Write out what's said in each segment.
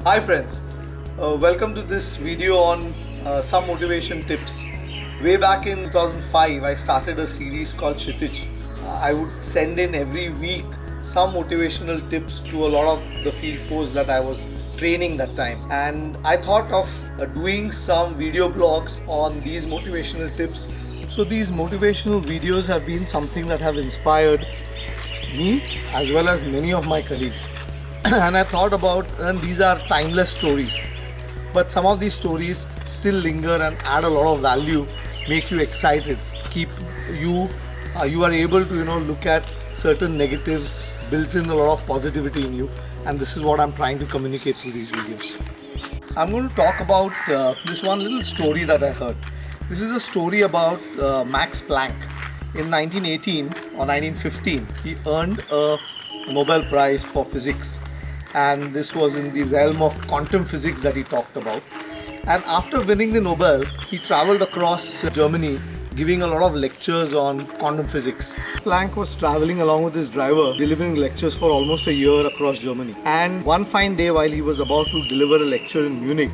Hi friends, welcome to this video on some motivation tips. Way back in 2005, I started a series called Kshitij. I would send in every week some motivational tips to a lot of the field force that I was training that time. And I thought of doing some video blogs on these motivational tips. So these motivational videos have been something that have inspired me as well as many of my colleagues. And I thought about, and these are timeless stories, but some of these stories still linger and add a lot of value, make you excited, keep you you are able to look at certain negatives, builds in a lot of positivity in you, and this is what I'm trying to communicate through these videos. I'm going to talk about this one little story that I heard. This is a story about Max Planck. In 1918 or 1915, he earned a Nobel Prize for physics, and this was in the realm of quantum physics that he talked about. And after winning the Nobel, he traveled across Germany giving a lot of lectures on quantum physics. Planck was traveling along with his driver, delivering lectures for almost a year across Germany. And one fine day, while he was about to deliver a lecture in Munich,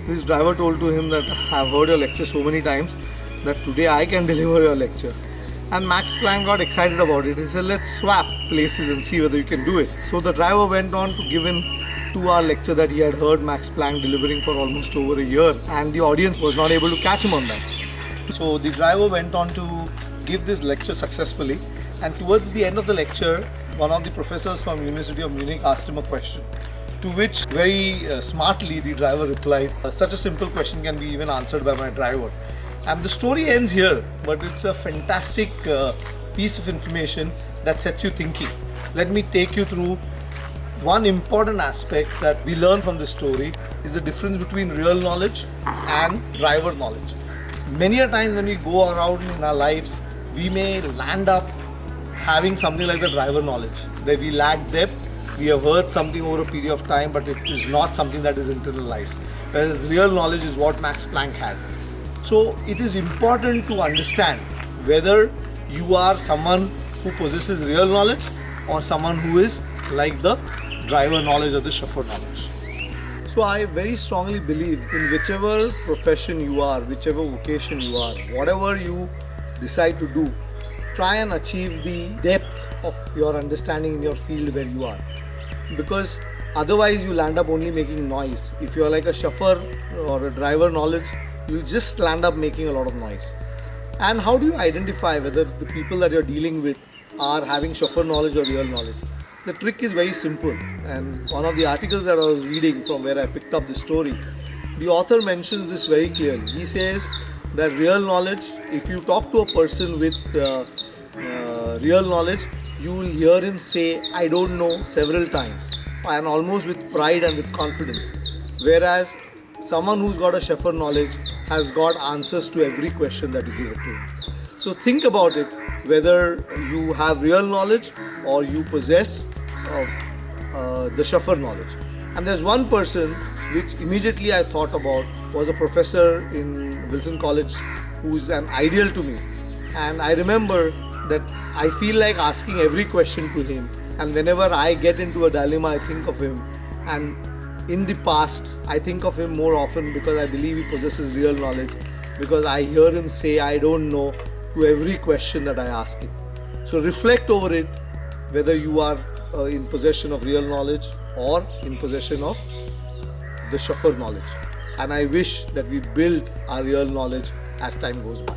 his driver told to him that I've heard your lecture so many times that today I can deliver your lecture. And Max Planck got excited about it. He said, let's swap places and see whether you can do it. So the driver went on to give an 2-hour lecture that he had heard Max Planck delivering for almost over a year, and the audience was not able to catch him on that. So the driver went on to give this lecture successfully, and towards the end of the lecture, one of the professors from University of Munich asked him a question, to which very smartly the driver replied, such a simple question can be even answered by my driver. And the story ends here, but it's a fantastic piece of information that sets you thinking. Let me take you through one important aspect that we learn from this story is the difference between real knowledge and driver knowledge. Many a times when we go around in our lives, we may land up having something like the driver knowledge, that we lack depth, we have heard something over a period of time, but it is not something that is internalized. Whereas real knowledge is what Max Planck had. So it is important to understand whether you are someone who possesses real knowledge or someone who is like the driver knowledge or the chauffeur knowledge. So I very strongly believe in whichever profession you are, whichever vocation you are, whatever you decide to do, try and achieve the depth of your understanding in your field where you are. Because otherwise you'll end up only making noise. If you are like a chauffeur or a driver knowledge, you just land up making a lot of noise. And how do you identify whether the people that you're dealing with are having chauffeur knowledge or real knowledge? The trick is very simple, and one of the articles that I was reading from where I picked up this story, the author mentions this very clearly. He says that real knowledge, if you talk to a person with real knowledge, you will hear him say, I don't know, several times, and almost with pride and with confidence. Whereas someone who's got a chauffeur knowledge has got answers to every question that you give it to him. So think about it, whether you have real knowledge or you possess the chauffeur knowledge. And there's one person which immediately I thought about, was a professor in Wilson College who's an ideal to me. And I remember that I feel like asking every question to him, and whenever I get into a dilemma, I think of him. And in the past, I think of him more often because I believe he possesses real knowledge, because I hear him say, I don't know, to every question that I ask him. So reflect over it, whether you are in possession of real knowledge or in possession of the chauffeur knowledge. And I wish that we build our real knowledge as time goes by.